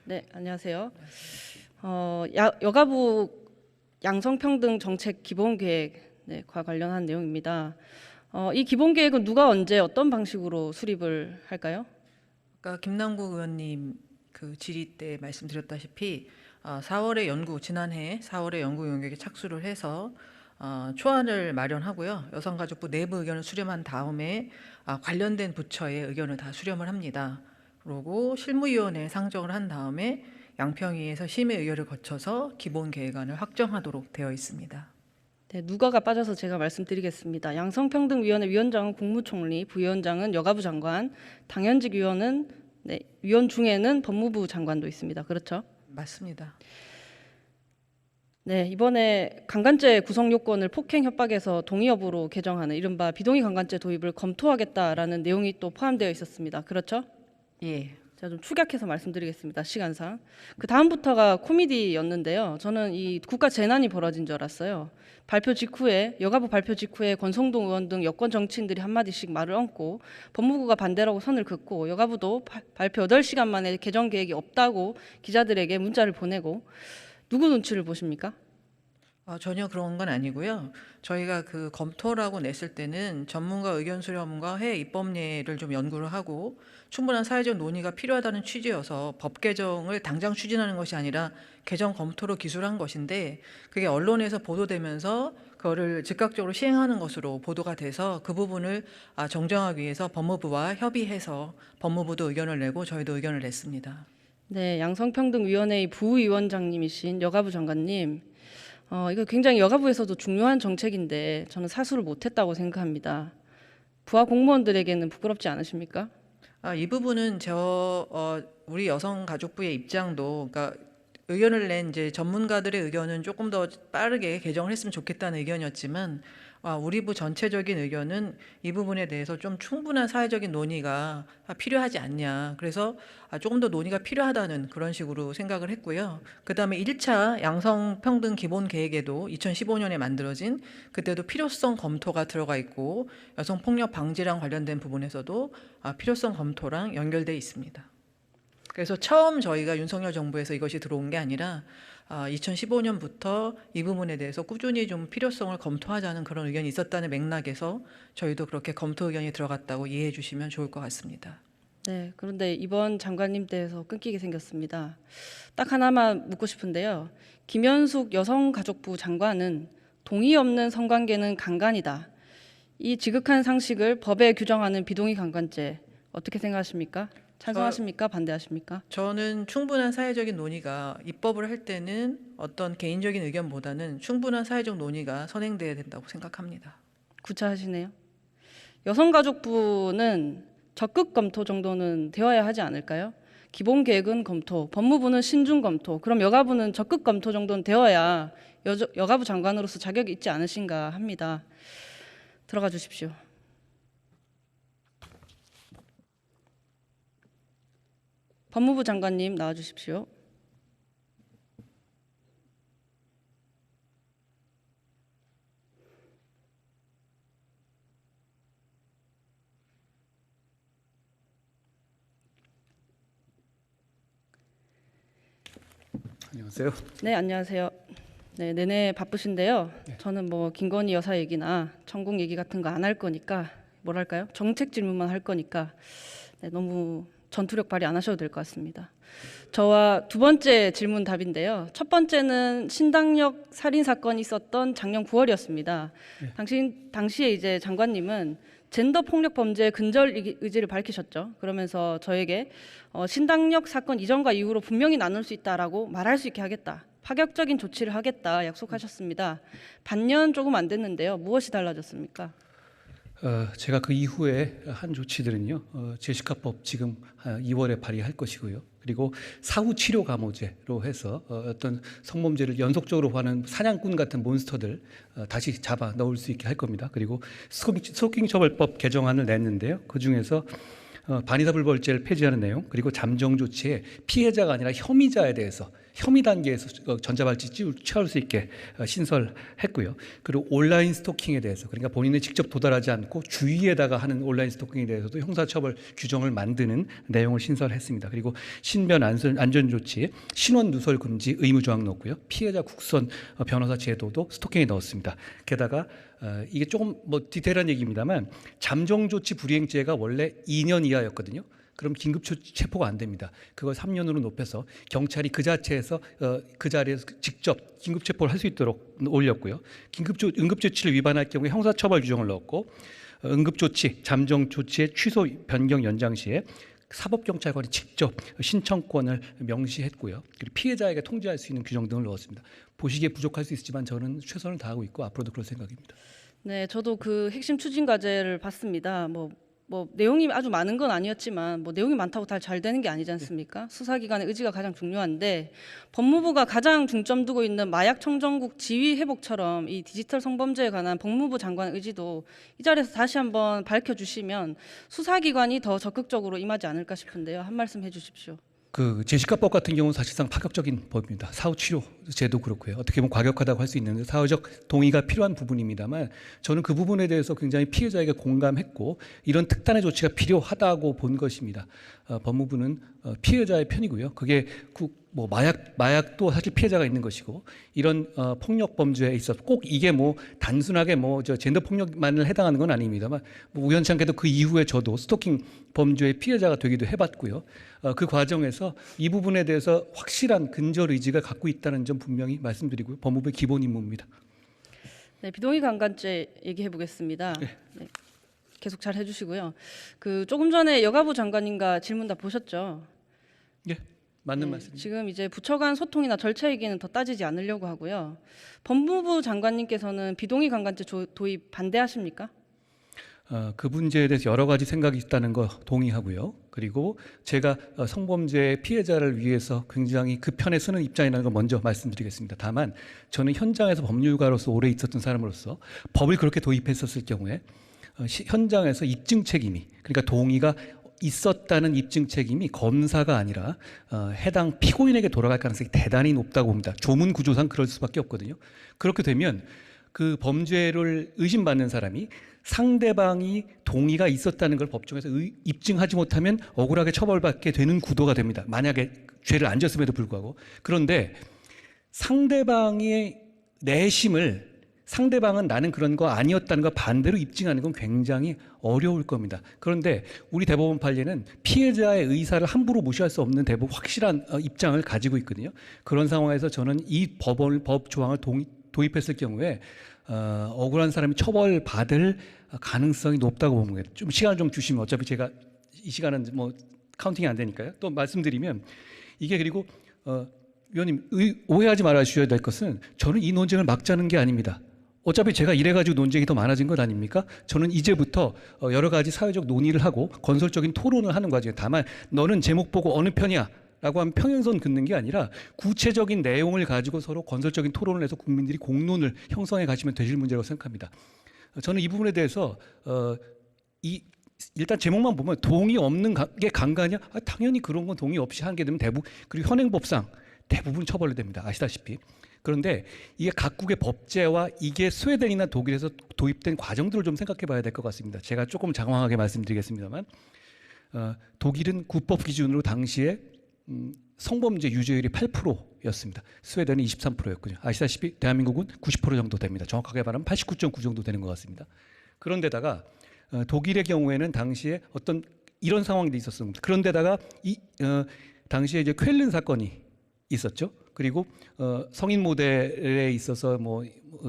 네, 안녕하세요. 여가부 양성평등 정책 기본계획 과 관련한 내용입니다. 이 기본계획은 누가 언제 어떤 방식으로 수립을 할까요? 아까 김남국 의원님 그 질의 때 말씀드렸다시피 4월에 지난해 4월에 연구 용역에 착수를 해서 초안을 마련하고요. 여성가족부 내부 의견을 수렴한 다음에 관련된 부처의 의견을 다 수렴을 합니다. 그리고 실무위원회에 상정을 한 다음에 양평위에서 심의 의결을 거쳐서 기본계획안을 확정하도록 되어 있습니다. 네, 누가가 빠져서 제가 말씀드리겠습니다. 양성평등위원회 위원장은 국무총리, 부위원장은 여가부 장관, 당연직 위원은 위원 중에는 법무부 장관도 있습니다. 그렇죠? 맞습니다. 네, 이번에 강간죄 구성 요건을 폭행 협박에서 동의 여부로 개정하는 이른바 비동의 강간죄 도입을 검토하겠다라는 내용이 또 포함되어 있었습니다. 그렇죠? 예. 제가 좀 축약해서 말씀드리겠습니다. 시간상. 그 다음부터가 코미디였는데요. 저는 이 국가 재난이 벌어진 줄 알았어요. 여가부 발표 직후에 권성동 의원 등 여권 정치인들이 한마디씩 말을 얹고 법무부가 반대라고 선을 긋고 여가부도 발표 8시간 만에 개정 계획이 없다고 기자들에게 문자를 보내고 누구 눈치를 보십니까? 전혀 그런 건 아니고요. 저희가 그 검토라고 냈을 때는 전문가 의견 수렴과 해외 입법례를 좀 연구를 하고 충분한 사회적 논의가 필요하다는 취지여서 법 개정을 당장 추진하는 것이 아니라 개정 검토로 기술한 것인데 그게 언론에서 보도되면서 그거를 즉각적으로 시행하는 것으로 보도가 돼서 그 부분을 정정하기 위해서 법무부와 협의해서 법무부도 의견을 내고 저희도 의견을 냈습니다. 네, 양성평등위원회의 부위원장님이신 여가부 장관님, 이거 굉장히 여가부에서도 중요한 정책인데 저는 사수를 못했다고 생각합니다. 부하 공무원들에게는 부끄럽지 않으십니까? 이 부분은 우리 여성가족부의 입장도, 그러니까 의견을 낸 이제 전문가들의 의견은 조금 더 빠르게 개정을 했으면 좋겠다는 의견이었지만, 우리 부 전체적인 의견은 이 부분에 대해서 좀 충분한 사회적인 논의가 필요하지 않냐. 그래서 조금 더 논의가 필요하다는 그런 식으로 생각을 했고요. 그 다음에 1차 양성평등 기본계획에도 2015년에 만들어진 그때도 필요성 검토가 들어가 있고 여성폭력 방지랑 관련된 부분에서도 필요성 검토랑 연결돼 있습니다. 그래서 처음 저희가 윤석열 정부에서 이것이 들어온 게 아니라 2015년부터 이 부분에 대해서 꾸준히 좀 필요성을 검토하자는 그런 의견이 있었다는 맥락에서 저희도 그렇게 검토 의견이 들어갔다고 이해해 주시면 좋을 것 같습니다. 네, 그런데 이번 장관님 때에서 끊기게 생겼습니다. 딱 하나만 묻고 싶은데요. 김현숙 여성가족부 장관은 동의 없는 성관계는 강간이다. 이 지극한 상식을 법에 규정하는 비동의 강간죄 어떻게 생각하십니까? 찬성하십니까? 반대하십니까? 저는 충분한 사회적인 논의가 입법을 할 때는 어떤 개인적인 의견보다는 충분한 사회적 논의가 선행돼야 된다고 생각합니다. 구차하시네요. 여성가족부는 적극 검토 정도는 되어야 하지 않을까요? 기본계획은 검토, 법무부는 신중 검토, 그럼 여가부는 적극 검토 정도는 되어야 여가부 장관으로서 자격이 있지 않으신가 합니다. 들어가 주십시오. 법무부 장관님 나와 주십시오. 안녕하세요. 네, 안녕하세요. 네, 내내 바쁘신데요. 저는 뭐 김건희 여사 얘기나 천공 얘기 같은 거 안 할 거니까 뭐랄까요? 정책 질문만 할 거니까 너무 전투력 발휘 안 하셔도 될 것 같습니다. 저와 두 번째 질문 답인데요. 첫 번째는 신당역 살인 사건이 있었던 작년 9월이었습니다. 당시에 이제 장관님은 젠더 폭력 범죄 근절 의지를 밝히셨죠. 그러면서 저에게 신당역 사건 이전과 이후로 분명히 나눌 수 있다라고 말할 수 있게 하겠다. 파격적인 조치를 하겠다 약속하셨습니다. 반년 조금 안 됐는데요. 무엇이 달라졌습니까? 제가 그 이후에 한 조치들은요, 제시카법 지금 2월에 발의할 것이고요. 그리고 사후 치료 감호제로 해서 어떤 성범죄를 연속적으로 하는 사냥꾼 같은 몬스터들 다시 잡아 넣을 수 있게 할 겁니다. 그리고 스토킹 처벌법 개정안을 냈는데요. 그 중에서 반의사불벌죄를 폐지하는 내용, 그리고 잠정 조치에 피해자가 아니라 혐의자에 대해서 혐의 단계에서 전자발찌 취할 수 있게 신설했고요. 그리고 온라인 스토킹에 대해서, 그러니까 본인이 직접 도달하지 않고 주위에다가 하는 온라인 스토킹에 대해서도 형사처벌 규정을 만드는 내용을 신설했습니다. 그리고 신변 안전조치, 신원 누설 금지 의무 조항 넣었고요. 피해자 국선 변호사 제도도 스토킹에 넣었습니다. 게다가 이게 조금 뭐 디테일한 얘기입니다만 잠정조치 불이행죄가 원래 2년 이하였거든요. 그럼 긴급 체포가 안 됩니다. 그걸 3년으로 높여서 경찰이 그 자체에서 그 자리에서 직접 긴급 체포를 할 수 있도록 올렸고요. 응급조치를 위반할 경우에 형사처벌 규정을 넣었고, 응급조치, 잠정조치의 취소 변경 연장 시에 사법경찰관이 직접 신청권을 명시했고요. 그리고 피해자에게 통지할 수 있는 규정 등을 넣었습니다. 보시기에 부족할 수 있지만 저는 최선을 다하고 있고 앞으로도 그럴 생각입니다. 네, 저도 그 핵심 추진 과제를 봤습니다. 뭐 내용이 아주 많은 건 아니었지만 뭐 내용이 많다고 다 잘 되는 게 아니지 않습니까? 수사기관의 의지가 가장 중요한데 법무부가 가장 중점 두고 있는 마약 청정국 지위 회복처럼 이 디지털 성범죄에 관한 법무부 장관 의지도 이 자리에서 다시 한번 밝혀주시면 수사기관이 더 적극적으로 임하지 않을까 싶은데요. 한 말씀 해주십시오. 그 제시카법 같은 경우는 사실상 파격적인 법입니다. 사후 치료 제도 그렇고요. 어떻게 보면 과격하다고 할 수 있는데 사회적 동의가 필요한 부분입니다만 저는 그 부분에 대해서 굉장히 피해자에게 공감했고 이런 특단의 조치가 필요하다고 본 것입니다. 법무부는 피해자의 편이고요. 그게 뭐 마약도 사실 피해자가 있는 것이고 이런 폭력 범죄에 있어서 꼭 이게 뭐 단순하게 뭐 저 젠더 폭력만을 해당하는 건 아닙니다만 뭐 우연찮게도 그 이후에 저도 스토킹 범죄의 피해자가 되기도 해봤고요. 그 과정에서 이 부분에 대해서 확실한 근절 의지가 갖고 있다는 점 분명히 말씀드리고요. 법무부의 기본 임무입니다. 네, 비동의 강간죄 얘기해 보겠습니다. 네. 네, 계속 잘 해주시고요. 그 조금 전에 여가부 장관님과 질문 다 보셨죠? 예, 맞는 네, 말씀입니다. 지금 이제 부처 간 소통이나 절차 얘기는 더 따지지 않으려고 하고요. 법무부 장관님께서는 비동의 강간죄 도입 반대하십니까? 그 문제에 대해서 여러 가지 생각이 있다는 거 동의하고요. 그리고 제가 성범죄 피해자를 위해서 굉장히 그 편에 서는 입장이라는 걸 먼저 말씀드리겠습니다. 다만 저는 현장에서 법률가로서 오래 있었던 사람으로서 법을 그렇게 도입했었을 경우에 현장에서 입증 책임이, 그러니까 동의가 있었다는 입증 책임이 검사가 아니라 해당 피고인에게 돌아갈 가능성이 대단히 높다고 봅니다. 조문 구조상 그럴 수밖에 없거든요. 그렇게 되면 그 범죄를 의심받는 사람이 상대방이 동의가 있었다는 걸 법정에서 입증하지 못하면 억울하게 처벌받게 되는 구도가 됩니다. 만약에 죄를 안 졌음에도 불구하고. 그런데 상대방의 내심을 상대방은 나는 그런 거 아니었다는 거 반대로 입증하는 건 굉장히 어려울 겁니다. 그런데 우리 대법원 판례는 피해자의 의사를 함부로 무시할 수 없는 확실한 입장을 가지고 있거든요. 그런 상황에서 저는 이 법 조항을 도입했을 경우에 억울한 사람이 처벌받을 가능성이 높다고 봅니다. 좀 시간을 좀 주시면 어차피 제가 이 시간은 뭐 카운팅이 안 되니까요. 또 말씀드리면 이게 그리고 위원님 오해하지 말아 주셔야 될 것은 저는 이 논쟁을 막자는 게 아닙니다. 어차피 제가 이래가지고 논쟁이 더 많아진 것 아닙니까? 저는 이제부터 여러 가지 사회적 논의를 하고 건설적인 토론을 하는 과정에 다만 너는 제목 보고 어느 편이야? 라고 하면 평행선 긋는 게 아니라 구체적인 내용을 가지고 서로 건설적인 토론을 해서 국민들이 공론을 형성해 가시면 되실 문제라고 생각합니다. 저는 이 부분에 대해서 일단 제목만 보면 동의 없는 게 강간이야? 당연히 그런 건 동의 없이 하게 되면 그리고 현행법상 대부분 처벌이 됩니다. 아시다시피. 그런데 이게 각국의 법제와 이게 스웨덴이나 독일에서 도입된 과정들을 좀 생각해 봐야 될 것 같습니다. 제가 조금 장황하게 말씀드리겠습니다만 독일은 국법 기준으로 당시에 성범죄 유죄율이 8%였습니다. 스웨덴은 23%였군요. 아시다시피 대한민국은 90% 정도 됩니다. 정확하게 말하면 89.9 정도 되는 것 같습니다. 그런데다가 독일의 경우에는 당시에 어떤 이런 상황이 있었습니다. 그런데다가 당시에 이제 쾰른 사건이 있었죠. 그리고 성인 모델에 있어서 뭐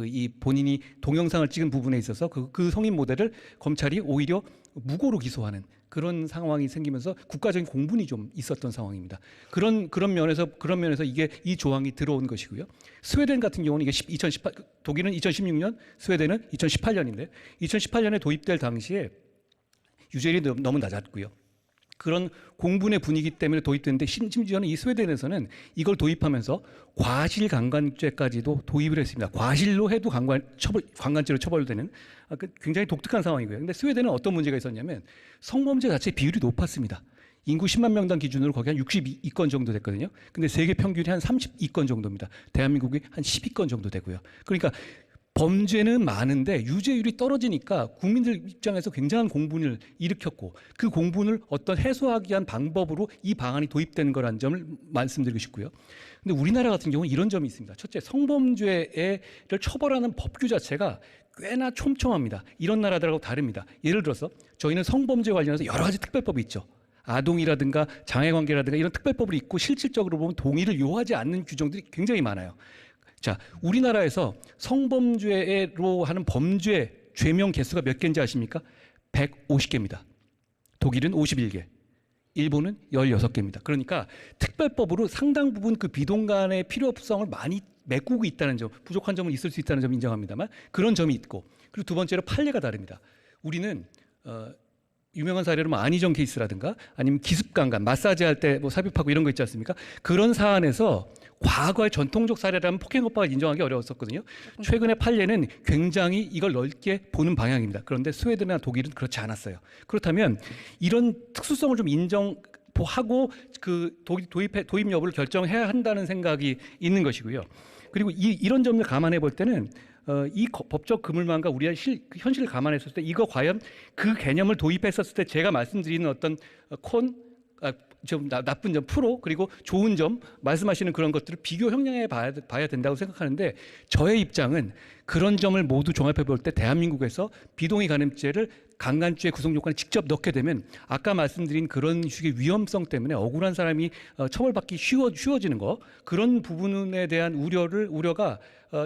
이 본인이 동영상을 찍은 부분에 있어서 그 성인 모델을 검찰이 오히려 무고로 기소하는 그런 상황이 생기면서 국가적인 공분이 좀 있었던 상황입니다. 그런 면에서 이게 이 조항이 들어온 것이고요. 스웨덴 같은 경우는 이게 2018 독일은 2016년, 스웨덴은 2018년인데 2018년에 도입될 당시에 유죄율이 너무 낮았고요. 그런 공분의 분위기 때문에 도입됐는데 심지어는 이 스웨덴에서는 이걸 도입하면서 과실강간죄까지도 도입을 했습니다. 과실로 해도 강간죄로 처벌되는 굉장히 독특한 상황이고요. 근데 스웨덴은 어떤 문제가 있었냐면 성범죄 자체 비율이 높았습니다. 인구 10만 명당 기준으로 거기 한 62건 정도 됐거든요. 근데 세계 평균이 한 32건 정도입니다. 대한민국이 한 12건 정도 되고요. 그러니까 범죄는 많은데 유죄율이 떨어지니까 국민들 입장에서 굉장한 공분을 일으켰고 그 공분을 어떤 해소하기 위한 방법으로 이 방안이 도입된 거라는 점을 말씀드리고 싶고요. 근데 우리나라 같은 경우는 이런 점이 있습니다. 첫째, 성범죄를 처벌하는 법규 자체가 꽤나 촘촘합니다. 이런 나라들하고 다릅니다. 예를 들어서 저희는 성범죄 관련해서 여러 가지 특별법이 있죠. 아동이라든가 장애관계라든가 이런 특별법이 있고 실질적으로 보면 동의를 요하지 않는 규정들이 굉장히 많아요. 자, 우리나라에서 성범죄로 하는 범죄 죄명 개수가 몇 개인지 아십니까? 150개입니다. 독일은 51개, 일본은 16개입니다. 그러니까 특별법으로 상당 부분 그 비동간의 필요성을 많이 메꾸고 있다는 점, 부족한 점은 있을 수 있다는 점 인정합니다만 그런 점이 있고, 그리고 두 번째로 판례가 다릅니다. 우리는 유명한 사례로 뭐 안희정 케이스라든가 아니면 기습강간, 마사지 할 때 뭐 삽입하고 이런 거 있지 않습니까? 그런 사안에서 과거의 전통적 사례라면 폭행법화가 인정하기 어려웠었거든요. 최근의 판례는 굉장히 이걸 넓게 보는 방향입니다. 그런데 스웨덴이나 독일은 그렇지 않았어요. 그렇다면 이런 특수성을 좀 인정하고 그 도입 여부를 결정해야 한다는 생각이 있는 것이고요. 그리고 이런 점을 감안해 볼 때는 이 법적 그물망과 우리의 현실을 감안했을 때 이거 과연 그 개념을 도입했었을 때 제가 말씀드리는 어떤 좀 나쁜 점, 프로, 그리고 좋은 점 말씀하시는 그런 것들을 비교 형량해 봐야 된다고 생각하는데, 저의 입장은 그런 점을 모두 종합해 볼 때 대한민국에서 비동의 간음죄를 강간죄 구성 요건에 직접 넣게 되면 아까 말씀드린 그런 식의 위험성 때문에 억울한 사람이 처벌받기 쉬워지는 거, 그런 부분에 대한 우려가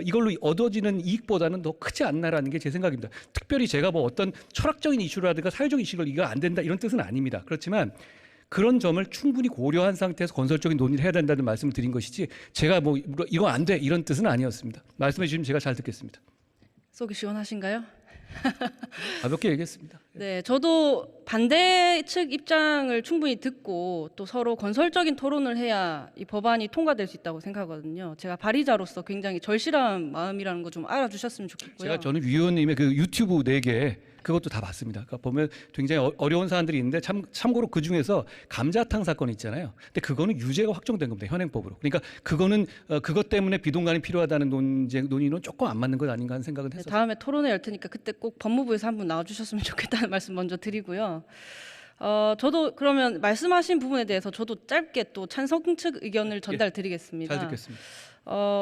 이걸로 얻어지는 이익보다는 더 크지 않나라는 게 제 생각입니다. 특별히 제가 뭐 어떤 철학적인 이슈라든가 사회적 이슈를 이거 안 된다 이런 뜻은 아닙니다. 그렇지만 그런 점을 충분히 고려한 상태에서 건설적인 논의를 해야 된다는 말씀을 드린 것이지 제가 뭐 이거 안 돼 이런 뜻은 아니었습니다. 말씀해 주시면 제가 잘 듣겠습니다. 속이 시원하신가요? 가볍게 얘기했습니다. 네, 저도 반대 측 입장을 충분히 듣고 또 서로 건설적인 토론을 해야 이 법안이 통과될 수 있다고 생각하거든요. 제가 발의자로서 굉장히 절실한 마음이라는 거 좀 알아주셨으면 좋겠고요. 저는 위원님의 그 유튜브 4개 그것도 다 봤습니다. 그러니까 보면 굉장히 어려운 사안들이 있는데 참고로 그 중에서 감자탕 사건 있잖아요. 근데 그거는 유죄가 확정된 겁니다. 현행법으로. 그러니까 그거는 그것 때문에 비동간이 필요하다는 논의는 조금 안 맞는 것 아닌가 하는 생각은 네, 했어요. 다음에 토론회 열 테니까 그때 꼭 법무부에서 한분 나와주셨으면 좋겠다는 말씀 먼저 드리고요. 저도 그러면 말씀하신 부분에 대해서 저도 짧게 또 찬성 측 의견을 전달드리겠습니다. 잘 듣겠습니다.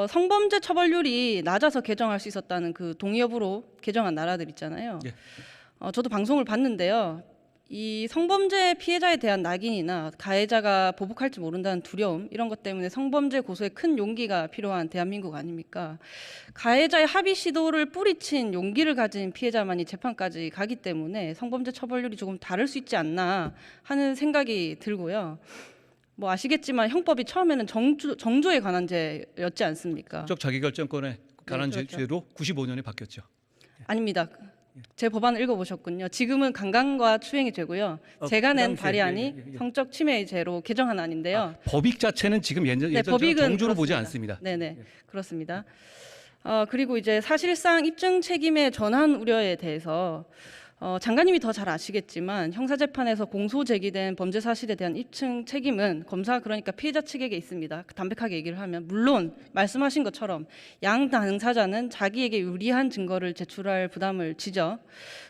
성범죄 처벌률이 낮아서 개정할 수 있었다는 그 동의 여부로 개정한 나라들 있잖아요. 예. 저도 방송을 봤는데요. 이 성범죄 피해자에 대한 낙인이나 가해자가 보복할지 모른다는 두려움, 이런 것 때문에 성범죄 고소에 큰 용기가 필요한 대한민국 아닙니까? 가해자의 합의 시도를 뿌리친 용기를 가진 피해자만이 재판까지 가기 때문에 성범죄 처벌률이 조금 다를 수 있지 않나 하는 생각이 들고요. 뭐 아시겠지만 형법이 처음에는 정조에 관한 죄였지 않습니까? 법적 자기결정권에 관한 네, 그렇죠. 죄로 95년에 바뀌었죠. 아닙니다. 제 법안을 읽어보셨군요. 지금은 강간과 추행이 죄고요. 제가 낸 그 당시에, 발의안이 예. 성적 침해의 죄로 개정한 안인데요. 법익 자체는 지금 예전처럼 법익은 정조로 보지 그렇습니다. 않습니다. 네네, 그렇습니다. 그리고 이제 사실상 입증 책임의 전환 우려에 대해서 장관님이 더 잘 아시겠지만 형사재판에서 공소 제기된 범죄 사실에 대한 입증 책임은 검사, 그러니까 피해자 측에게 있습니다. 담백하게 얘기를 하면, 물론 말씀하신 것처럼 양 당사자는 자기에게 유리한 증거를 제출할 부담을 지죠.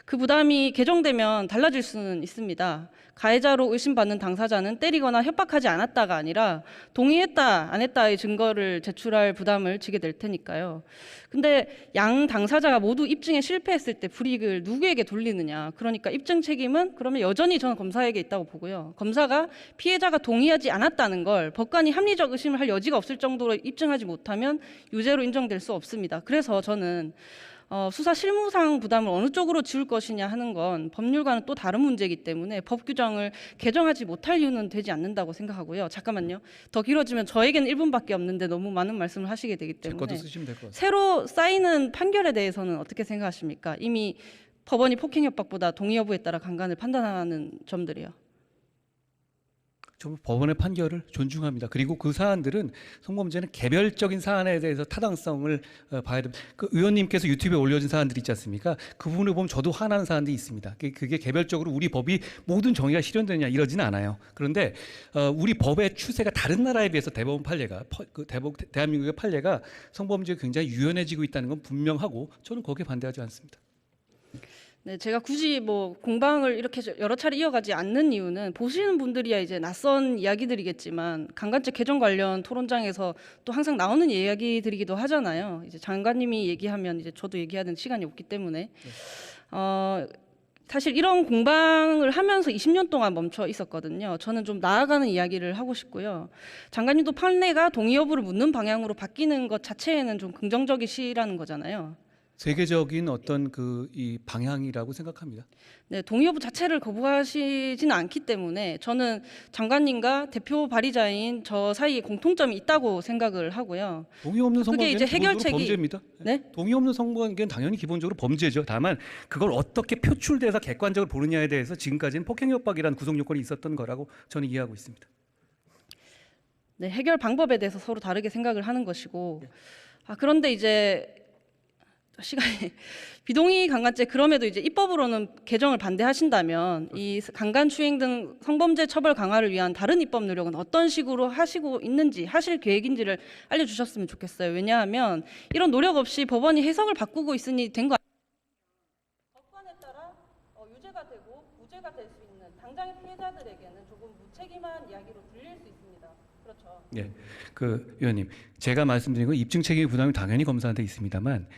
그 부담이 개정되면 달라질 수는 있습니다. 가해자로 의심받는 당사자는 때리거나 협박하지 않았다가 아니라 동의했다 안 했다의 증거를 제출할 부담을 지게 될 테니까요. 근데 양 당사자가 모두 입증에 실패했을 때 불이익을 누구에게 돌리느냐. 그러니까 입증 책임은 그러면 여전히 저는 검사에게 있다고 보고요. 검사가 피해자가 동의하지 않았다는 걸 법관이 합리적 의심을 할 여지가 없을 정도로 입증하지 못하면 유죄로 인정될 수 없습니다. 그래서 저는 수사 실무상 부담을 어느 쪽으로 지울 것이냐 하는 건 법률과는 또 다른 문제이기 때문에 법 규정을 개정하지 못할 이유는 되지 않는다고 생각하고요. 잠깐만요. 더 길어지면 저에게는 1분밖에 없는데 너무 많은 말씀을 하시게 되기 제 때문에 것도 쓰시면 될 것 같습니다. 새로 쌓이는 판결에 대해서는 어떻게 생각하십니까? 이미 법원이 폭행 협박보다 동의 여부에 따라 강간을 판단하는 점들이요. 좀 법원의 판결을 존중합니다. 그리고 그 사안들은 성범죄는 개별적인 사안에 대해서 타당성을 봐야 됩니다. 그 의원님께서 유튜브에 올려진 사안들이 있지 않습니까? 그 부분을 보면 저도 화나는 사안들이 있습니다. 그게 개별적으로 우리 법이 모든 정의가 실현되느냐 이러지는 않아요. 그런데 우리 법의 추세가 다른 나라에 비해서 대법원 판례가 대한민국의 판례가 성범죄가 굉장히 유연해지고 있다는 건 분명하고 저는 거기에 반대하지 않습니다. 네, 제가 굳이 뭐 공방을 이렇게 여러 차례 이어가지 않는 이유는 보시는 분들이야 이제 낯선 이야기들이겠지만 강간죄 개정 관련 토론장에서 또 항상 나오는 이야기들이기도 하잖아요. 이제 장관님이 얘기하면 이제 저도 얘기하는 시간이 없기 때문에 사실 이런 공방을 하면서 20년 동안 멈춰 있었거든요. 저는 좀 나아가는 이야기를 하고 싶고요. 장관님도 판례가 동의 여부를 묻는 방향으로 바뀌는 것 자체에는 좀 긍정적이시라는 거잖아요. 세계적인 어떤 이 방향이라고 생각합니다. 네, 동의 여부 자체를 거부하시지는 않기 때문에 저는 장관님과 대표 발의자인 저 사이에 공통점이 있다고 생각을 하고요. 동의 없는 그게 이제 성관계는 해결책이- 범죄입니다. 네? 동의 없는 성관계는 당연히 기본적으로 범죄죠. 다만 그걸 어떻게 표출돼서 객관적으로 보느냐에 대해서 지금까지는 폭행협박이라는 구성 요건이 있었던 거라고 저는 이해하고 있습니다. 네, 해결 방법에 대해서 서로 다르게 생각을 하는 것이고 그런데 이제 시간이 비동의 강간죄 그럼에도 이제 입법으로는 개정을 반대하신다면 이 강간 추행 등 성범죄 처벌 강화를 위한 다른 입법 노력은 어떤 식으로 하시고 있는지 하실 계획인지를 알려주셨으면 좋겠어요. 왜냐하면 이런 노력 없이 법원이 해석을 바꾸고 있으니 된 거 법관에 따라 유죄가 되고 무죄가 될 수 있는 당장의 피해자들에게는 조금 무책임한 이야기로 들릴 수 있습니다. 그렇죠. 예, 의원님, 제가 말씀드린 건 입증 책임 부담이 당연히 검사한테 있습니다만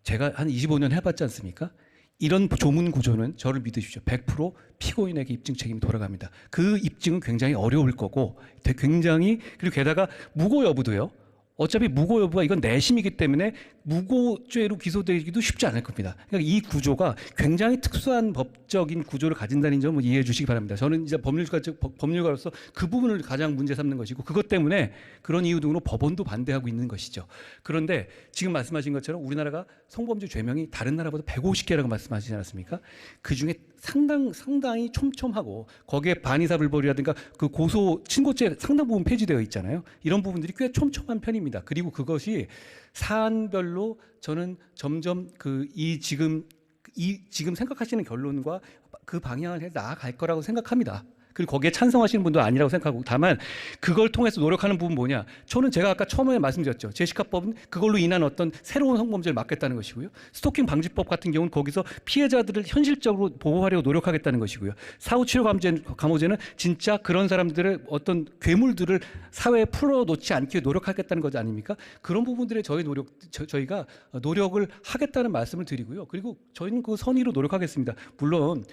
제가 한 25년 해봤지 않습니까? 이런 조문 구조는 저를 믿으십시오. 100% 피고인에게 입증 책임이 돌아갑니다. 그 입증은 굉장히 어려울 거고 굉장히 그리고 게다가 무고 여부도요. 어차피 무고 여부가 이건 내심이기 때문에 무고죄로 기소되기도 쉽지 않을 겁니다. 그러니까 이 구조가 굉장히 특수한 법적인 구조를 가진다는 점을 이해해 주시기 바랍니다. 저는 이제 법률가로서 그 부분을 가장 문제 삼는 것이고 그것 때문에 그런 이유 등으로 법원도 반대하고 있는 것이죠. 그런데 지금 말씀하신 것처럼 우리나라가 성범죄 죄명이 다른 나라보다 150개라고 말씀하시지 않았습니까? 그중에 상당히 촘촘하고 거기에 반의사불벌이라든가 그 고소 친고죄 상당 부분 폐지되어 있잖아요. 이런 부분들이 꽤 촘촘한 편입니다. 그리고 그것이 사안별로 저는 점점 지금 생각하시는 결론과 그 방향을 해 나아갈 거라고 생각합니다. 그리고 거기에 찬성하시는 분도 아니라고 생각하고 다만 그걸 통해서 노력하는 부분 뭐냐? 저는 제가 아까 처음에 말씀드렸죠. 제시카법은 그걸로 인한 어떤 새로운 성범죄를 막겠다는 것이고요. 스토킹 방지법 같은 경우는 거기서 피해자들을 현실적으로 보호하려고 노력하겠다는 것이고요. 사후치료 감호제는 진짜 그런 사람들의 어떤 괴물들을 사회에 풀어놓지 않기 노력하겠다는 것 아닙니까? 그런 부분들에 저희가 노력을 하겠다는 말씀을 드리고요. 그리고 저희는 그 선의로 노력하겠습니다. 물론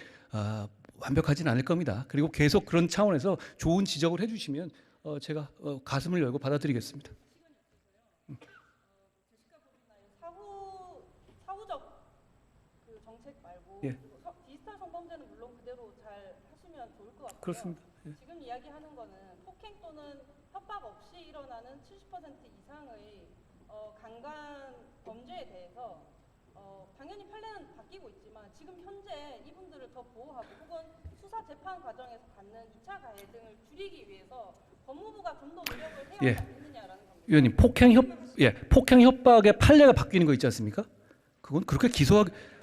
완벽하진 않을 겁니다. 그리고 계속 그런 차원에서 좋은 지적을 해주시면 제가 가슴을 열고 받아들이겠습니다. 사후적 그 정책 말고 예. 디지털 성범죄는 물론 그대로 잘 하시면 좋을 것 같고요. 그렇습니다. 예. 지금 이야기하는 거는 폭행 또는 협박 없이 일어나는 70% 이상의 강간 범죄에 대해서 당연히 판례는 바뀌고 있지만 지금 현재 이분들을 더 보호하고 혹은 수사 재판 과정에서 갖는 2차 가해 등을 줄이기 위해서 법무부가 좀 더 노력을 해야 하겠느냐라는 겁니다. 위원님, 폭행 협박의 판례가 바뀌는 거 있지 않습니까? 그건 그렇게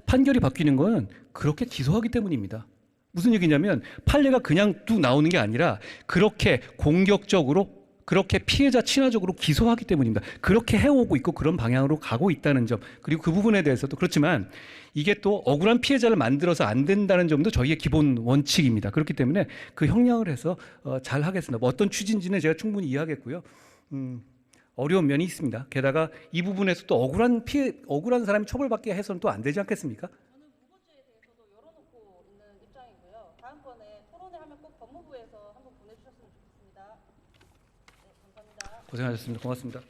판결이 바뀌는 건 그렇게 기소하기 때문입니다. 무슨 얘기냐면 판례가 그냥 뚝 나오는 게 아니라 그렇게 공격적으로 그렇게 피해자 친화적으로 기소하기 때문입니다. 그렇게 해오고 있고 그런 방향으로 가고 있다는 점 그리고 그 부분에 대해서도 그렇지만 이게 또 억울한 피해자를 만들어서 안 된다는 점도 저희의 기본 원칙입니다. 그렇기 때문에 그 형량을 해서 잘 하겠습니다. 뭐 어떤 취지인지는 제가 충분히 이해하겠고요. 어려운 면이 있습니다. 게다가 이 부분에서 또 억울한 사람이 처벌받게 해서는 또 안 되지 않겠습니까? 저는 무고죄에 대해서도 열어놓고 있는 입장이고요. 다음번에 토론회 하면 꼭 법무부에서 한번 보내주셨으면 좋겠습니다. 네, 감사합니다. 고생하셨습니다. 고맙습니다.